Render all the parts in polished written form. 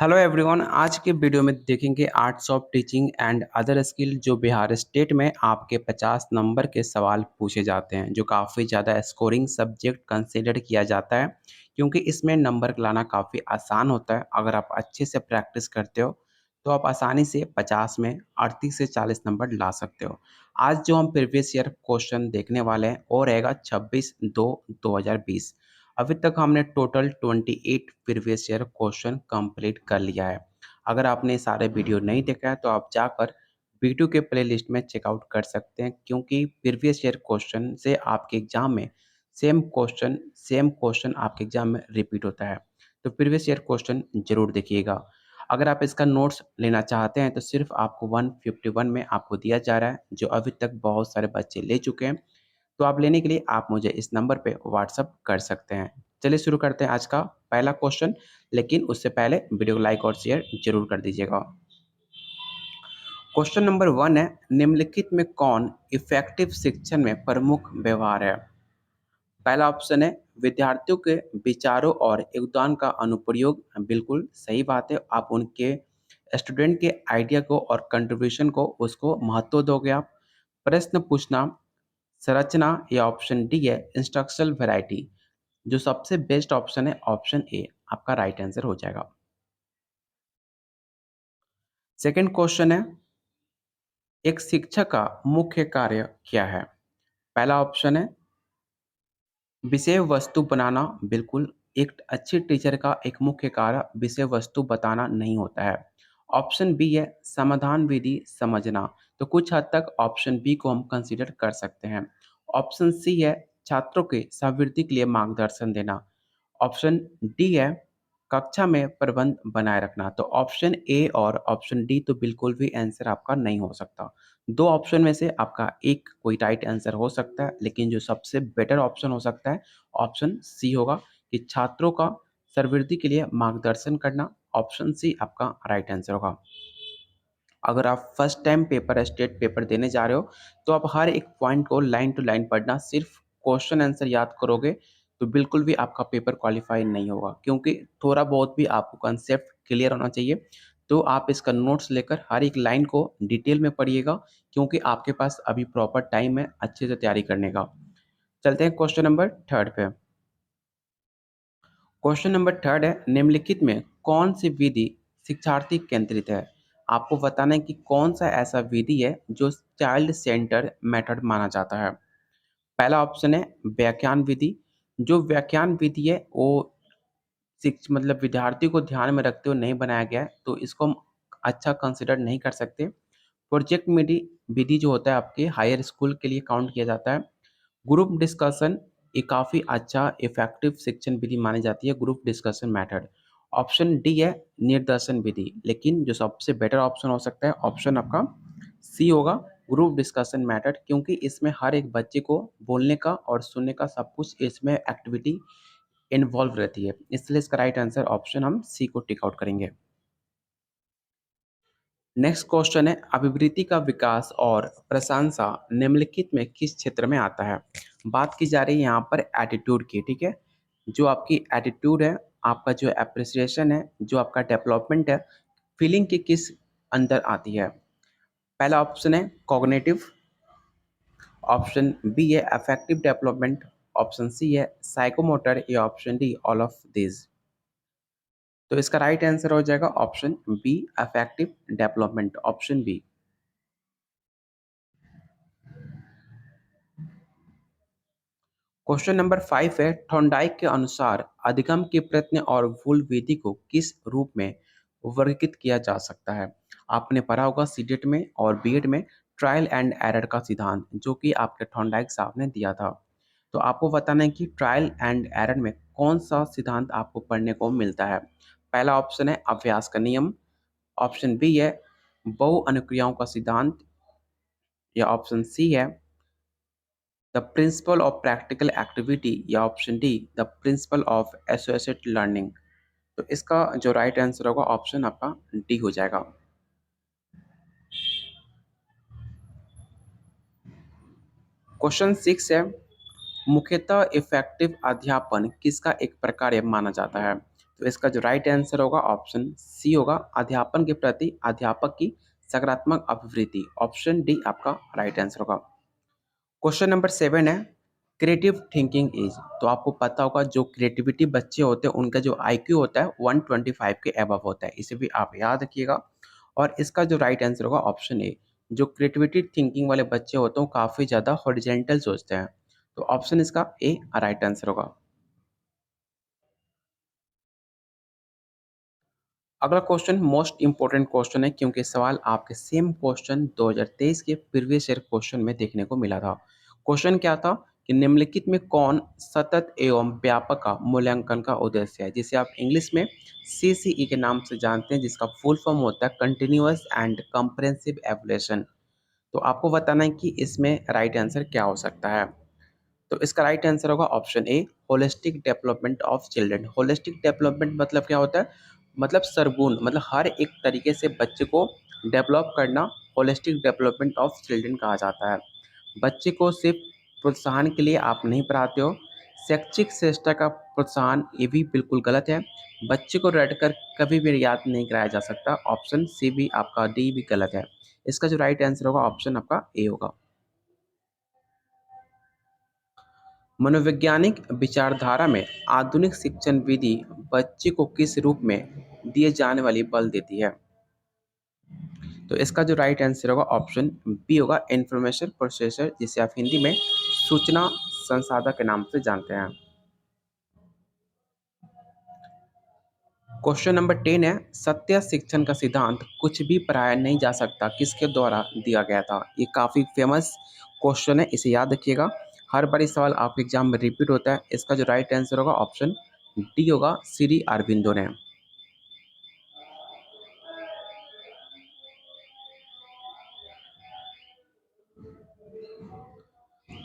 Hello everyone. आज के video में देखेंगे arts of teaching and other skill जो बिहार स्टेट में आपके 50 नंबर के सवाल पूछे जाते हैं, जो काफ़ी ज़्यादा स्कोरिंग सब्जेक्ट कंसीडर किया जाता है क्योंकि इसमें नंबर लाना काफ़ी आसान होता है। अगर आप अच्छे से प्रैक्टिस करते हो तो आप आसानी से 50 में 38 से 40 नंबर ला सकते हो। आज जो हम प्रीवियस ईयर क्वेश्चन देखने वाले हैं वो रहेगा 26/2/2020। अभी तक हमने total 28 previous year question complete कर लिया है। अगर आपने सारे वीडियो नहीं देखा है तो आप जाकर वीडियो के प्लेलिस्ट में चेकआउट कर सकते हैं क्योंकि प्रीवियस ईयर क्वेश्चन से आपके एग्जाम में सेम क्वेश्चन आपके एग्जाम में रिपीट होता है। तो प्रीवियस ईयर क्वेश्चन जरूर देखिएगा। अगर आप इसका नोट्स लेना चाहते हैं तो सिर्फ आपको 151 में आपको दिया जा रहा है, जो अभी तक बहुत सारे बच्चे ले चुके हैं। तो आप लेने के लिए आप मुझे इस नंबर पे व्हाट्सअप कर सकते हैं। चलिए शुरू करते हैं आज का पहला क्वेश्चन, लेकिन उससे पहले वीडियो को लाइक और शेयर जरूर कर दीजिएगा। क्वेश्चन नंबर 1 है, निम्नलिखित में कौन इफेक्टिव शिक्षण में प्रमुख व्यवहार है? पहला ऑप्शन है विद्यार्थियों के विचारों और योगदान का अनुप्रयोग। बिल्कुल सही बात है, आप उनके स्टूडेंट के आइडिया को और कंट्रीब्यूशन को उसको महत्व दोगे। आप प्रश्न पूछना, संरचना, या ऑप्शन डी है इंस्ट्रक्शनल वैरायटी। जो सबसे बेस्ट ऑप्शन है ऑप्शन ए आपका राइट आंसर हो जाएगा। सेकंड क्वेश्चन है, एक शिक्षक का मुख्य कार्य क्या है? पहला ऑप्शन है विषय वस्तु बनाना। बिल्कुल, एक अच्छी टीचर का एक मुख्य कार्य विषय वस्तु बताना नहीं होता है। ऑप्शन बी है समाधान विधि समझना। तो कुछ हद तक ऑप्शन बी को हम कंसीडर कर सकते हैं। ऑप्शन सी है छात्रों के समृद्धि के लिए मार्गदर्शन देना। ऑप्शन डी है कक्षा में प्रबंध बनाए रखना। तो ऑप्शन ए और ऑप्शन डी तो बिल्कुल भी आंसर आपका नहीं हो सकता। दो ऑप्शन में से आपका एक कोई राइट आंसर हो सकता है, लेकिन जो सबसे बेटर ऑप्शन हो सकता है ऑप्शन सी होगा कि छात्रों का सर्वृद्धि के लिए मार्गदर्शन करना। ऑप्शन सी आपका राइट आंसर होगा। अगर आप first time paper state paper देने जा रहे हो तो आप हर एक पॉइंट को लाइन टू लाइन पढ़ना, सिर्फ क्वेश्चन आंसर याद करोगे तो बिल्कुल भी आपका पेपर क्वालिफाई नहीं होगा, क्योंकि थोड़ा बहुत भी आपको कंसेप्ट क्लियर होना चाहिए। तो आप इसका नोट्स लेकर हर एक लाइन को डिटेल में पढ़िएगा, क्योंकि आपके पास अभी प्रॉपर टाइम है अच्छे से तैयारी करने का। चलते हैं क्वेश्चन नंबर थर्ड पे। क्वेश्चन नंबर थर्ड है, निम्नलिखित में कौन सी विधि शिक्षार्थी केंद्रित है? आपको बताना है कि कौन सा ऐसा विधि है जो चाइल्ड सेंटर मेथड माना जाता है। पहला ऑप्शन है व्याख्यान विधि। जो व्याख्यान विधि है वो मतलब विद्यार्थी को ध्यान में रखते हुए नहीं बनाया गया है, तो इसको हम अच्छा कंसिडर नहीं कर सकते। प्रोजेक्ट विधि विधि जो होता है आपके हायर स्कूल के लिए काउंट किया जाता है। ग्रुप डिस्कशन ये काफ़ी अच्छा इफेक्टिव शिक्षण विधि मानी जाती है, group discussion method. Option D है निर्देशन विधि, लेकिन जो सबसे बेटर ऑप्शन हो सकता है ऑप्शन आपका सी होगा, ग्रुप डिस्कशन मेथड, क्योंकि इसमें हर एक बच्चे को बोलने का और सुनने का सब कुछ इसमें एक्टिविटी इन्वॉल्व रहती है, इसलिए इसका राइट आंसर ऑप्शन हम सी को टिक आउट करेंगे। नेक्स्ट क्वेश्चन है, अभिवृत्ति का विकास और प्रशंसा निम्नलिखित में किस क्षेत्र में आता है? बात की जा रही है यहाँ पर एटीट्यूड की, ठीक है। जो आपकी एटीट्यूड है, आपका जो एप्रिसिएशन है, जो आपका डेवलपमेंट है, फीलिंग की किस अंदर आती है? पहला ऑप्शन है कॉग्निटिव। ऑप्शन बी है अफेक्टिव डेवलपमेंट। ऑप्शन सी है साइकोमोटर, या option D all of this. तो इसका राइट आंसर हो जाएगा option B affective development, option B. Question number 5 है, थॉर्नडाइक के अनुसार अधिगम के प्रयत्न और भूल विधि को किस रूप में वर्गीकृत किया जा सकता है? आपने पढ़ा होगा सीटेट में और बीएड में ट्रायल एंड एरर का सिद्धांत, जो कि आपके थॉर्नडाइक साहब ने दिया था। तो आपको बताना है कि ट्रायल एंड एरर में कौन सा सिद्धांत आपको पढ़ने को मिलता है। पहला ऑप्शन है अभ्यास का नियम। ऑप्शन बी है बहु अनुक्रियाओं का सिद्धांत, या ऑप्शन सी है the principle of practical activity, या option D the principle of associate learning. तो इसका जो राइट आंसर होगा ऑप्शन आपका डी हो जाएगा। क्वेश्चन 6 है, मुख्यतः इफेक्टिव अध्यापन किसका एक प्रकार माना जाता है? तो इसका जो राइट आंसर होगा ऑप्शन सी होगा, अध्यापन के प्रति अध्यापक की सकारात्मक अभिवृत्ति। ऑप्शन डी आपका राइट आंसर होगा। क्वेश्चन नंबर 7 है, क्रिएटिव थिंकिंग इज। तो आपको पता होगा जो क्रिएटिविटी बच्चे होते हैं उनका जो आईक्यू होता है 125 के अबव होता है, इसे भी आप याद रखिएगा। और इसका जो राइट आंसर होगा ऑप्शन ए, जो क्रिएटिविटी थिंकिंग वाले बच्चे होते हैं वो काफ़ी ज़्यादा हॉरिजेंटल सोचते हैं। तो ऑप्शन इसका ए राइट आंसर होगा। अगला क्वेश्चन मोस्ट इंपॉर्टेंट क्वेश्चन है, क्योंकि सवाल आपके सेम क्वेश्चन 2023 के प्रीवियस ईयर क्वेश्चन में देखने को मिला था। क्वेश्चन क्या था कि निम्नलिखित में कौन सतत एवं व्यापक का मूल्यांकन का उद्देश्य है, जिसे आप इंग्लिश में सीसीई के नाम से जानते हैं, जिसका फुल फॉर्म होता है कंटिन्यूअस एंड कंप्रेहेंसिव एवल्यूएशन। तो आपको बताना है कि इसमें राइट आंसर क्या हो सकता है। तो इसका राइट आंसर होगा option A, holistic development of children. Holistic development मतलब क्या होता है, मतलब सरगुण, मतलब हर एक तरीके से बच्चे को डेवलप करना होलिस्टिक डेवलपमेंट ऑफ चिल्ड्रन कहा जाता है। बच्चे को सिर्फ प्रोत्साहन के लिए आप नहीं पढ़ाते हो, शैक्षिक श्रेष्ठता का प्रोत्साहन, ये भी बिल्कुल गलत है। बच्चे को रटकर कभी भी याद नहीं कराया जा सकता। ऑप्शन सी भी आपका डी भी गलत है। इसका जो राइट आंसर होगा ऑप्शन आपका ए होगा। मनोवैज्ञानिक विचारधारा में आधुनिक शिक्षण विधि बच्चे को किस रूप में दिए जाने वाली बल देती है। तो इसका जो राइट आंसर होगा ऑप्शन बी होगा, इंफॉर्मेशन प्रोसेसर, जिसे आप हिंदी में सूचना संसाधक के नाम से जानते हैं। क्वेश्चन नंबर 10 है, सत्य शिक्षण का सिद्धांत कुछ भी पढ़ाया नहीं जा सकता किसके द्वारा दिया गया था। ये काफ़ी फेमस क्वेश्चन है, इसे याद रखिएगा। हर बार ये सवाल आपके एग्जाम में रिपीट होता है। इसका जो राइट आंसर होगा ऑप्शन डी होगा, श्री अरविंदो ने।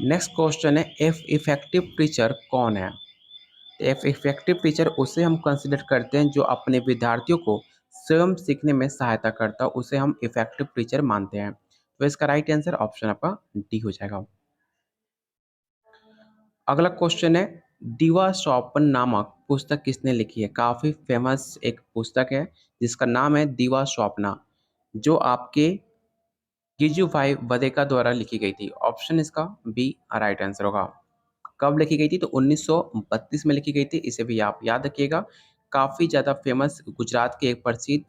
नेक्स्ट क्वेश्चन है, एफ इफेक्टिव टीचर कौन है। एफ इफेक्टिव टीचर उसे हम कंसिडर करते हैं जो अपने विद्यार्थियों को स्वयं सीखने में सहायता करता है, उसे हम इफेक्टिव टीचर मानते हैं। तो इसका राइट आंसर ऑप्शन आपका डी हो जाएगा। अगला क्वेश्चन है, दीवा स्वप्न नामक पुस्तक किसने लिखी है। काफ़ी फेमस एक पुस्तक है जिसका नाम है दीवा स्वप्ना, जो आपके गिजुभाई वदेका द्वारा लिखी गई थी। ऑप्शन इसका बी राइट आंसर होगा। कब लिखी गई थी, तो 1932 में लिखी गई थी, इसे भी आप याद रखिएगा। काफ़ी ज़्यादा फेमस गुजरात के एक प्रसिद्ध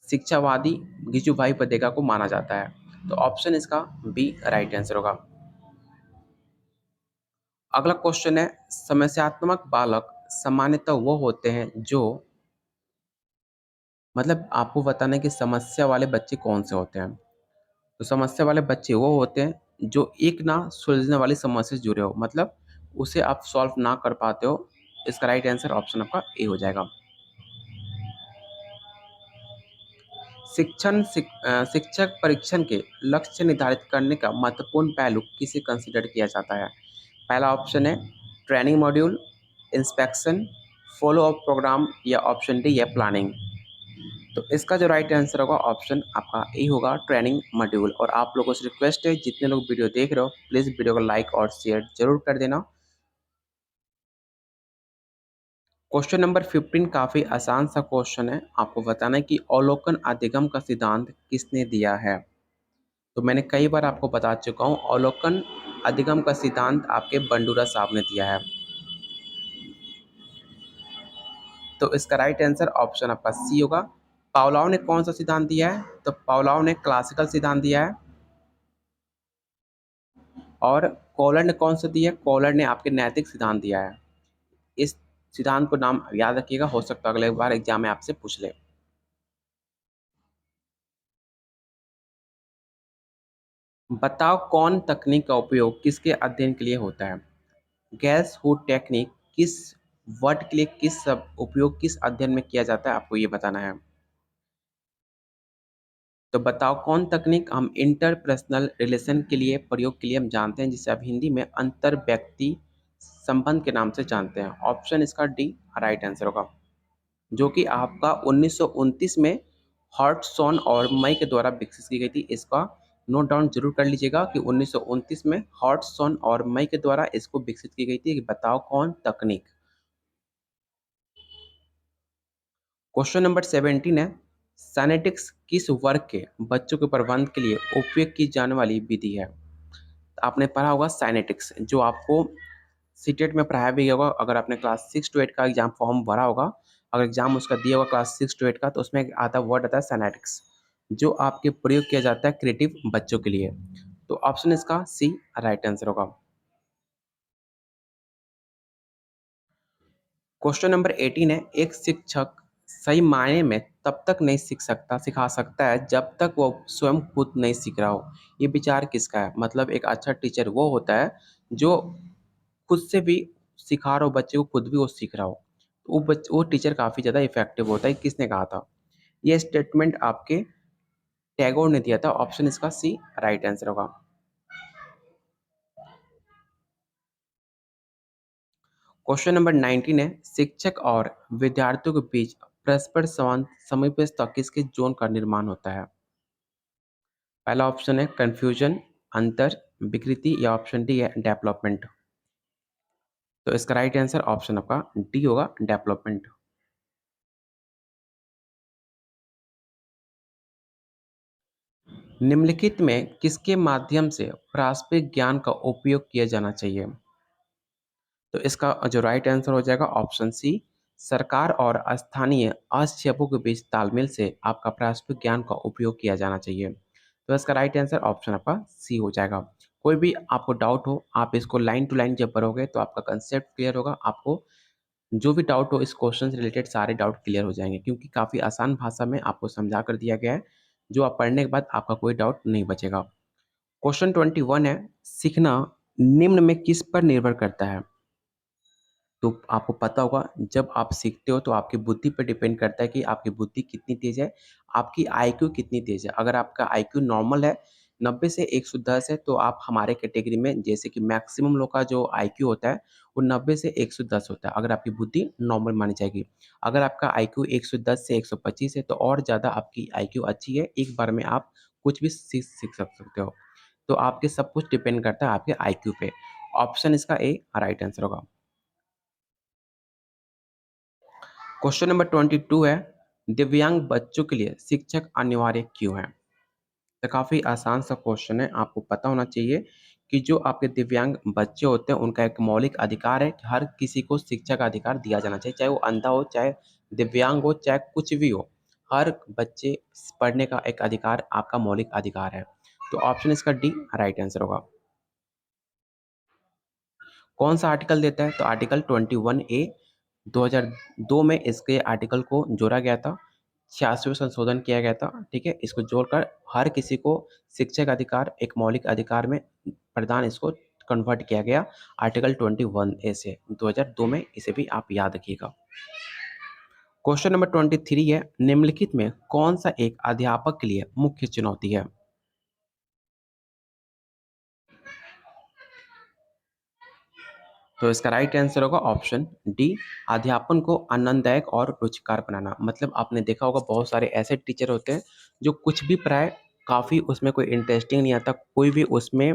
शिक्षावादी गिजुभाई वदेका को माना जाता है। तो ऑप्शन इसका बी राइट आंसर होगा। अगला क्वेश्चन है, समस्यात्मक बालक सामान्यतः वो होते हैं जो, मतलब आपको बताना है कि समस्या वाले बच्चे कौन से होते हैं। तो समस्या वाले बच्चे वो होते हैं जो एक ना सुलझने वाली समस्या से जुड़े हो, मतलब उसे आप सॉल्व ना कर पाते हो। इसका राइट आंसर ऑप्शन आपका ए हो जाएगा। शिक्षक परीक्षण के लक्ष्य निर्धारित करने का महत्वपूर्ण पहलू किसे कंसिडर किया जाता है। पहला ऑप्शन है training module, inspection, follow up programme, या ऑप्शन डी है प्लानिंग। तो इसका जो राइट आंसर होगा ऑप्शन आपका ए होगा, ट्रेनिंग मॉड्यूल। और आप लोगों से रिक्वेस्ट है, जितने लोग वीडियो देख रहे हो प्लीज़ वीडियो को लाइक और शेयर जरूर कर देना। क्वेश्चन नंबर 15 काफ़ी आसान सा क्वेश्चन है। आपको बताना है कि अवलोकन अधिगम का सिद्धांत किसने दिया है। तो मैंने कई बार आपको बता चुका हूँ, अवलोकन अधिगम का सिद्धांत आपके बंडूरा साहब ने दिया है। तो इसका राइट आंसर ऑप्शन आपका सी होगा। पावलोव ने कौन सा सिद्धांत दिया है, तो पावलोव ने क्लासिकल सिद्धांत दिया है। और कॉलर ने कौन सा दिया है, कॉलर ने आपके नैतिक सिद्धांत दिया है। इस सिद्धांत को नाम याद रखिएगा, हो सकता है अगले बार एग्जाम में आपसे पूछ ले। बताओ कौन तकनीक का उपयोग किसके अध्ययन के लिए होता है। गैस हुड टेक्निक किस वर्ड के लिए, किस सब उपयोग किस अध्ययन में किया जाता है, आपको ये बताना है। तो बताओ कौन तकनीक हम इंटरपर्सनल रिलेशन के लिए प्रयोग के लिए हम जानते हैं, जिसे आप हिंदी में अंतर व्यक्ति संबंध के नाम से जानते हैं। ऑप्शन इसका डी राइट आंसर होगा, जो कि आपका 1929 में हॉटसॉन और मई के द्वारा विकसित की गई थी। इसका नोट डाउन जरूर कर लीजिएगा कि 1929 में हॉटसॉन और मई के द्वारा इसको विकसित की गई थी। बताओ कौन तकनीक। क्वेश्चन नंबर 17 है, साइनेटिक्स किस वर्ग के बच्चों के प्रबंध के लिए उपयोग की जाने वाली विधि है? आपने पढ़ा होगा साइनेटिक्स, जो आपको सीटेट में पढ़ाया भी होगा। अगर आपने क्लास 6 टू 8 का एग्जाम फॉर्म भरा होगा, अगर एग्जाम उसका दिया होगा क्लास 6 टू 8 का, तो उसमें एक आता वर्ड आता है साइनेटिक्स, जो आपके प्रयोग किया जाता है क्रिएटिव बच्चों के लिए। तो ऑप्शन इसका सी राइट आंसर होगा। क्वेश्चन नंबर 18 है, एक शिक्षक सही मायने में तब तक नहीं सिखा सकता है जब तक वो स्वयं खुद नहीं सीख रहा हो। ये विचार किसका है? मतलब एक अच्छा टीचर वो होता है जो खुद से भी सिखा रहा हो बच्चे को, खुद भी वो सीख रहा हो, तो वो टीचर काफ़ी ज़्यादा इफेक्टिव होता है। किसने कहा था? ये स्टेटमेंट आपके टैगोर ने दिया था। ऑप्शन इसका सी राइट आंसर होगा। क्वेश्चन नंबर 19 है, शिक्षक और विद्यार्थियों के बीच परस्पर समन्वयता किसके जोन का निर्माण होता है? पहला ऑप्शन है कंफ्यूजन, अंतर, विकृति, या ऑप्शन डी है डेवलपमेंट। तो इसका राइट आंसर ऑप्शन आपका डी होगा, डेवलपमेंट। निम्नलिखित में किसके माध्यम से पारस्परिक ज्ञान का उपयोग किया जाना चाहिए? तो इसका जो राइट आंसर हो जाएगा ऑप्शन सी, सरकार और स्थानीय हस्तक्षेपों के बीच तालमेल से आपका पारस्परिक ज्ञान का उपयोग किया जाना चाहिए। तो इसका राइट आंसर ऑप्शन आपका सी हो जाएगा। कोई भी आपको डाउट हो, आप इसको लाइन टू लाइन जब पढ़ोगे तो आपका कंसेप्ट क्लियर होगा। आपको जो भी डाउट हो इस क्वेश्चन से रिलेटेड सारे डाउट क्लियर हो जाएंगे, क्योंकि काफ़ी आसान भाषा में आपको समझा कर दिया गया है, जो आप पढ़ने के बाद आपका कोई डाउट नहीं बचेगा। क्वेश्चन 21 है, सीखना निम्न में किस पर निर्भर करता है? तो आपको पता होगा, जब आप सीखते हो तो आपकी बुद्धि पे डिपेंड करता है कि आपकी बुद्धि कितनी तेज़ है, आपकी आईक्यू कितनी तेज़ है। अगर आपका आईक्यू नॉर्मल है, 90 से 110 है, तो आप हमारे कैटेगरी में, जैसे कि मैक्सिमम लोग का जो आईक्यू होता है वो 90 से 110 होता है, अगर आपकी बुद्धि नॉर्मल मानी जाएगी। अगर आपका आईक्यू 110 से 125 है तो और ज़्यादा आपकी आईक्यू अच्छी है, एक बार में आप कुछ भी सीख सीख सकते हो। तो आपके सब कुछ डिपेंड करता है आपके आईक्यू पे। ऑप्शन इसका ए राइट आंसर होगा। क्वेश्चन नंबर 22 है, दिव्यांग बच्चों के लिए शिक्षक अनिवार्य क्यों है? तो काफ़ी आसान सा क्वेश्चन है। आपको पता होना चाहिए कि जो आपके दिव्यांग बच्चे होते हैं उनका एक मौलिक अधिकार है कि हर किसी को शिक्षा का अधिकार दिया जाना चाहिए, चाहे वो अंधा हो, चाहे दिव्यांग हो, चाहे कुछ भी हो। हर बच्चे पढ़ने का एक अधिकार आपका मौलिक अधिकार है। तो ऑप्शन इसका डी राइट आंसर होगा। कौन सा आर्टिकल देता है? तो आर्टिकल 21 ए 2002 में इसके आर्टिकल को जोड़ा गया था, 86वें संशोधन किया गया था, ठीक है? इसको जोड़कर हर किसी को शिक्षा का अधिकार एक मौलिक अधिकार में प्रदान इसको कन्वर्ट किया गया आर्टिकल 21 ए से 2002 में, इसे भी आप याद रखिएगा। क्वेश्चन नंबर 23 है, निम्नलिखित में कौन सा एक अध्यापक के लिए मुख्य चुनौती है? तो इसका राइट आंसर होगा ऑप्शन डी, अध्यापन को आनंददायक और रुचिकर बनाना। मतलब आपने देखा होगा बहुत सारे ऐसे टीचर होते हैं जो कुछ भी पढ़ाए, काफ़ी उसमें कोई इंटरेस्टिंग नहीं आता, कोई भी उसमें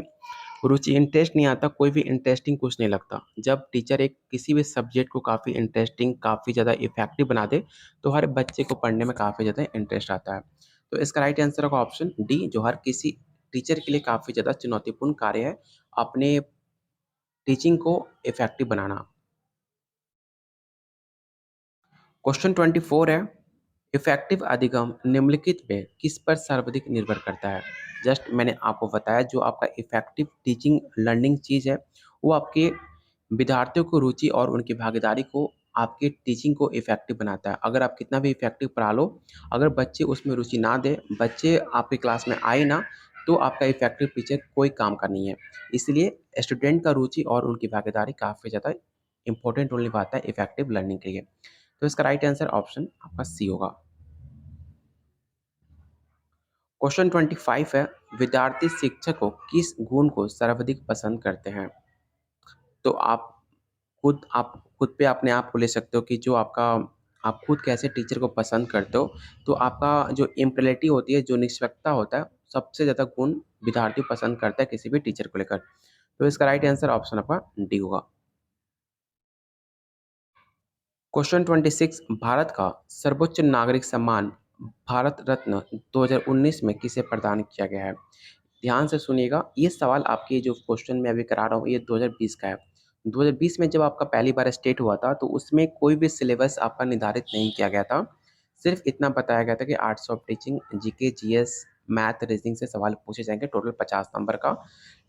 रुचि इंटरेस्ट नहीं आता, कोई भी इंटरेस्टिंग कुछ नहीं लगता। जब टीचर एक किसी भी सब्जेक्ट को काफ़ी इंटरेस्टिंग, काफ़ी ज़्यादा इफेक्टिव बना दे, तो हर बच्चे को पढ़ने में काफ़ी ज़्यादा इंटरेस्ट आता है। तो इसका राइट आंसर होगा ऑप्शन डी, जो हर किसी टीचर के लिए काफ़ी ज़्यादा चुनौतीपूर्ण कार्य है, अपने टीचिंग को इफेक्टिव बनाना। क्वेश्चन 24 है, इफेक्टिव अधिगम निम्नलिखित में किस पर सर्वाधिक निर्भर करता है? जस्ट मैंने आपको बताया, जो आपका इफेक्टिव टीचिंग लर्निंग चीज़ है वो आपके विद्यार्थियों को रुचि और उनकी भागीदारी को, आपके टीचिंग को इफेक्टिव बनाता है। अगर आप कितना भी इफेक्टिव पढ़ा लो, अगर बच्चे उसमें रुचि ना दे, बच्चे आपकी क्लास में आए ना, तो आपका इफेक्टिव टीचर कोई काम का नहीं है। इसलिए स्टूडेंट का रुचि और उनकी भागीदारी काफ़ी ज़्यादा इंपॉर्टेंट रोल निभाता है इफेक्टिव लर्निंग के लिए। तो इसका राइट आंसर ऑप्शन आपका सी होगा। क्वेश्चन 25 है, विद्यार्थी शिक्षक को किस गुण को सर्वाधिक पसंद करते हैं? तो आप खुद पे अपने आप को ले सकते हो कि जो आपका, आप खुद कैसे टीचर को पसंद करते हो। तो आपका जो इम्पेरिटी होती है, जो निष्पक्षता होता है, सबसे ज़्यादा गुण विद्यार्थी पसंद करता है किसी भी टीचर को लेकर। तो इसका राइट आंसर ऑप्शन आपका डी होगा। क्वेश्चन 26 भारत का सर्वोच्च नागरिक सम्मान भारत रत्न 2019 में किसे प्रदान किया गया है? ध्यान से सुनिएगा, ये सवाल आपके जो क्वेश्चन मैं अभी करा रहा हूँ ये 2020 का है। 2020 में जब आपका पहली बार स्टेट हुआ था तो उसमें कोई भी सिलेबस आपका निर्धारित नहीं किया गया था। सिर्फ इतना बताया गया था कि arts of teaching, GK, GS, math, reasoning से सवाल पूछे जाएंगे टोटल 50 नंबर का।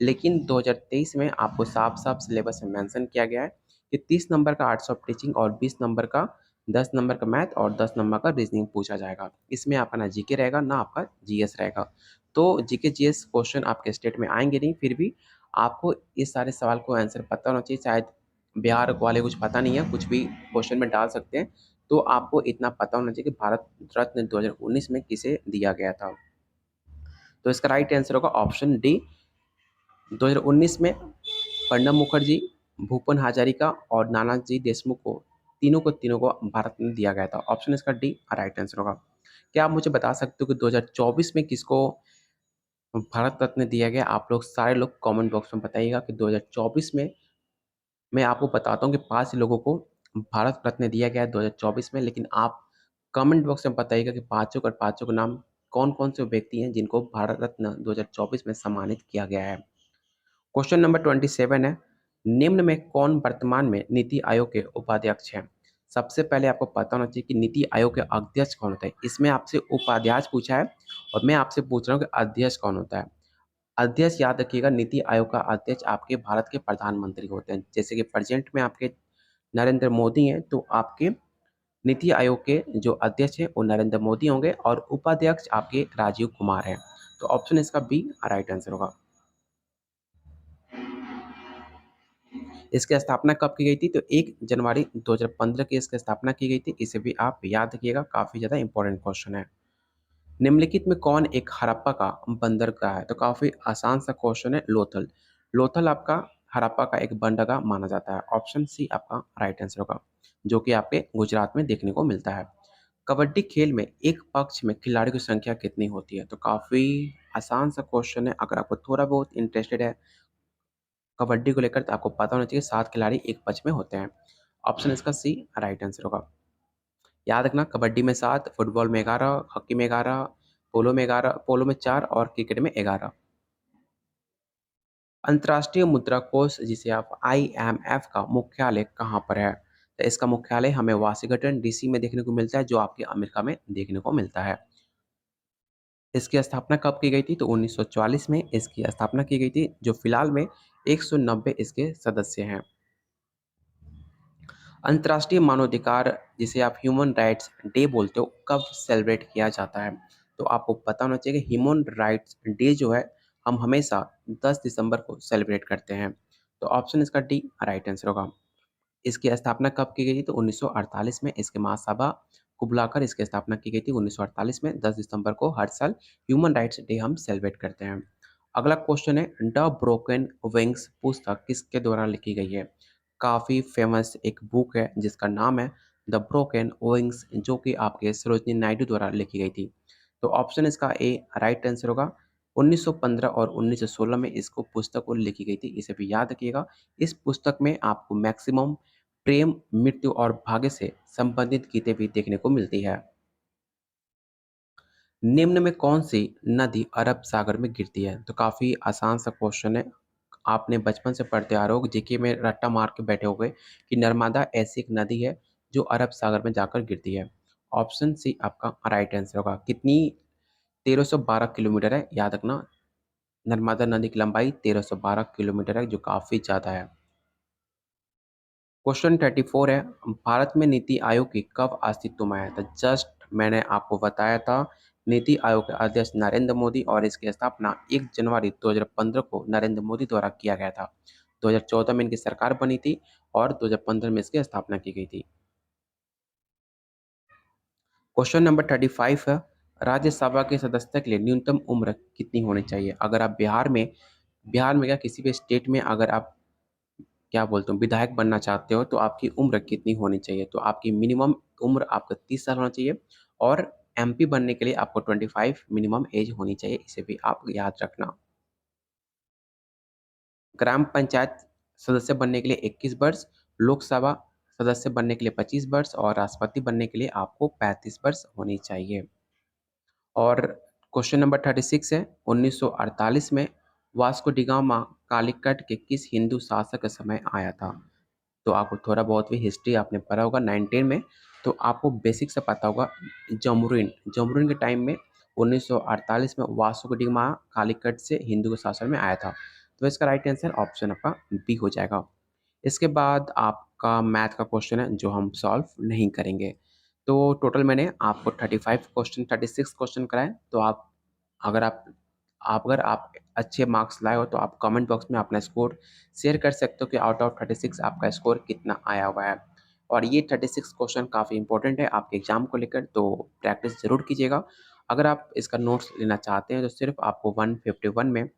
लेकिन 2023 में आपको साफ-साफ सिलेबस में मेंशन किया गया है कि 30 नंबर का आर्ट्स ऑफ टीचिंग और 20 नंबर का 10 नंबर का मैथ और 10 नंबर का रीजनिंग पूछा जाएगा। इसमें आपका ना जीके रहेगा, ना आपका जीएस रहेगा। तो जीके, जीएस क्वेश्चन आपके स्टेट में आएँगे नहीं, फिर भी आपको इस सारे सवाल को आंसर पता होना चाहिए। शायद बिहार वाले कुछ पता नहीं है, कुछ भी क्वेश्चन में डाल सकते हैं। तो आपको इतना पता होना चाहिए कि भारत रत्न 2019 में किसे दिया गया था। तो इसका राइट आंसर होगा ऑप्शन डी। 2019 में प्रणब मुखर्जी, भूपेन हजारिका और नानाजी देशमुख को तीनों को भारत में दिया गया था। ऑप्शन इसका डी राइट आंसर होगा। क्या आप मुझे बता सकते हो कि 2024 में किसको भारत रत्न दिया गया? आप लोग सारे लोग कमेंट बॉक्स में बताइएगा कि 2024 में मैं आपको बताता हूँ कि 5 लोगों को भारत रत्न दिया गया है 2024 में, लेकिन आप कमेंट बॉक्स में बताइएगा कि पाँचों के नाम कौन-कौन से व्यक्ति हैं जिनको भारत रत्न 2024 में सम्मानित किया गया है। क्वेश्चन नंबर 27 है, निम्न में कौन वर्तमान में नीति आयोग के उपाध्यक्ष हैं? सबसे पहले आपको पता होना चाहिए कि नीति आयोग के अध्यक्ष कौन होता है। इसमें आपसे उपाध्यक्ष पूछा है और मैं आपसे पूछ रहा हूँ कि अध्यक्ष कौन होता है। अध्यक्ष याद रखिएगा, नीति आयोग का अध्यक्ष आपके भारत के प्रधानमंत्री होते हैं। जैसे कि प्रेजेंट में आपके नरेंद्र मोदी हैं, तो आपके नीति आयोग के जो अध्यक्ष हैं वो नरेंद्र मोदी होंगे और उपाध्यक्ष आपके राजीव कुमार हैं। तो ऑप्शन इसका बी राइट आंसर होगा। इसकी स्थापना कब की गई थी? तो 1 जनवरी 2015 की इसकी स्थापना की गई थी। इसे भी आप याद रखिएगा, काफ़ी ज़्यादा इंपॉर्टेंट क्वेश्चन है। निम्नलिखित में कौन एक हड़प्पा का बंदरगाह है? तो काफ़ी आसान सा क्वेश्चन है, लोथल। लोथल आपका हड़प्पा का एक बंदरगाह माना जाता है। ऑप्शन सी आपका राइट आंसर होगा, जो कि आपके गुजरात में देखने को मिलता है। कबड्डी खेल में एक पक्ष में खिलाड़ियों की संख्या कितनी होती है? तो काफ़ी आसान सा क्वेश्चन है। अगर आपको थोड़ा बहुत इंटरेस्टेड है कबड्डी को लेकर, तो आपको पता होना चाहिए 7 खिलाड़ी एक पक्ष में होते हैं। ऑप्शन इसका सी राइट आंसर होगा। याद रखना, कबड्डी में 7, फुटबॉल में 11, हॉकी में 11, पोलो में 4 और क्रिकेट में 11। अंतर्राष्ट्रीय मुद्रा कोष जिसे आप आईएमएफ का मुख्यालय कहाँ पर है? तो इसका मुख्यालय हमें वाशिंगटन डीसी में देखने को मिलता है, जो आपके अमेरिका में देखने को मिलता है। इसकी स्थापना कब की गई थी? तो 1944 में इसकी स्थापना की गई थी, जो फिलहाल में 190 इसके सदस्य हैं। अंतर्राष्ट्रीय मानवाधिकार जिसे आप ह्यूमन राइट्स डे बोलते हो, कब सेलिब्रेट किया जाता है? तो आपको पता होना चाहिए कि ह्यूमन राइट्स डे जो है हम हमेशा 10 दिसंबर को सेलिब्रेट करते हैं। तो ऑप्शन इसका डी राइट आंसर होगा। इसकी स्थापना कब की गई थी? तो 1948 में इसके महासभा को बुलाकर इसकी स्थापना की गई थी 1948 में। 10 दिसंबर को हर साल ह्यूमन राइट्स डे हम सेलिब्रेट करते हैं। अगला क्वेश्चन है, द ब्रोकन विंग्स पुस्तक किसके द्वारा लिखी गई है? काफ़ी फेमस एक बुक है जिसका नाम है द ब्रोकन विंग्स, जो कि आपके सरोजिनी नायडू द्वारा लिखी गई थी। तो ऑप्शन इसका ए राइट आंसर होगा। 1915 और 1916 में इसको पुस्तक को लिखी गई थी, इसे भी याद रखिएगा। इस पुस्तक में आपको मैक्सिमम प्रेम, मृत्यु और भाग्य से संबंधित गीतें भी देखने को मिलती है। निम्न में कौन-सी नदी अरब सागर में गिरती है? तो काफ़ी आसान सा क्वेश्चन है। आपने बचपन से पढ़ते आ रहे हो, जीके में रट्टा मार के बैठे होगे कि नर्मदा ऐसी एक नदी है जो अरब सागर में जाकर गिरती है। ऑप्शन सी आपका राइट आंसर होगा। कितनी? 1312 किलोमीटर है, याद रखना। नर्मदा नदी की लंबाई 1312 किलोमीटर है, जो काफ़ी ज़्यादा है। क्वेश्चन 34 है, भारत में नीति आयोग की कब अस्तित्व में आया था? जस्ट मैंने आपको बताया था, नीति आयोग के अध्यक्ष नरेंद्र मोदी और इसकी स्थापना 1 जनवरी 2015 को नरेंद्र मोदी द्वारा किया गया था। 2014 में इनकी सरकार बनी थी और 2015 में इसकी स्थापना की गई थी। क्वेश्चन नंबर 35 है, राज्यसभा के सदस्य के लिए न्यूनतम उम्र कितनी होनी चाहिए? अगर आप बिहार में क्या किसी भी स्टेट में अगर आप क्या बोलते हो विधायक बनना चाहते हो तो आपकी उम्र कितनी होनी चाहिए? तो आपकी मिनिमम उम्र आपका 30 साल होना चाहिए और एमपी बनने के लिए आपको 25 मिनिमम एज होनी चाहिए, इसे भी आप याद रखना। ग्राम पंचायत सदस्य बनने के लिए 21 वर्ष, लोकसभा सदस्य बनने के लिए 25 वर्ष और राष्ट्रपति बनने के लिए आपको 35 वर्ष होनी चाहिए। और क्वेश्चन नंबर 36 है, 1948 में वास्को डी गामा कालीकट के किस हिंदू शासक के समय आया था? तो आपको थोड़ा बहुत भी हिस्ट्री आपने पढ़ा होगा 19 में, तो आपको बेसिक से पता होगा। जमोरिन के टाइम में 1948 में वास्को डी गामा कालीकट से हिंदू के शासन में आया था। तो इसका राइट आंसर ऑप्शन आपका बी हो जाएगा। इसके बाद आपका मैथ का क्वेश्चन है जो हम सॉल्व नहीं करेंगे। तो टोटल मैंने आपको 35 क्वेश्चन 36 क्वेश्चन कराए। तो अगर आप अच्छे मार्क्स लाए हो तो आप कमेंट बॉक्स में अपना स्कोर शेयर कर सकते हो कि आउट ऑफ 36 आपका स्कोर कितना आया हुआ है। और ये 36 क्वेश्चन काफ़ी इंपॉर्टेंट है आपके एग्जाम को लेकर, तो प्रैक्टिस ज़रूर कीजिएगा। अगर आप इसका नोट्स लेना चाहते हैं तो सिर्फ आपको 151 में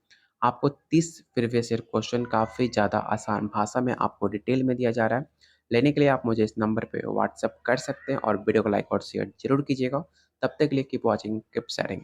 आपको 30 प्रीवियस ईयर क्वेश्चन काफ़ी ज़्यादा आसान भाषा में आपको डिटेल में दिया जा रहा है। लेने के लिए आप मुझे इस नंबर पे व्हाट्सएप कर सकते हैं और वीडियो को लाइक और शेयर ज़रूर कीजिएगा। तब तक के लिए कीप वॉचिंग, कीप शेयरिंग।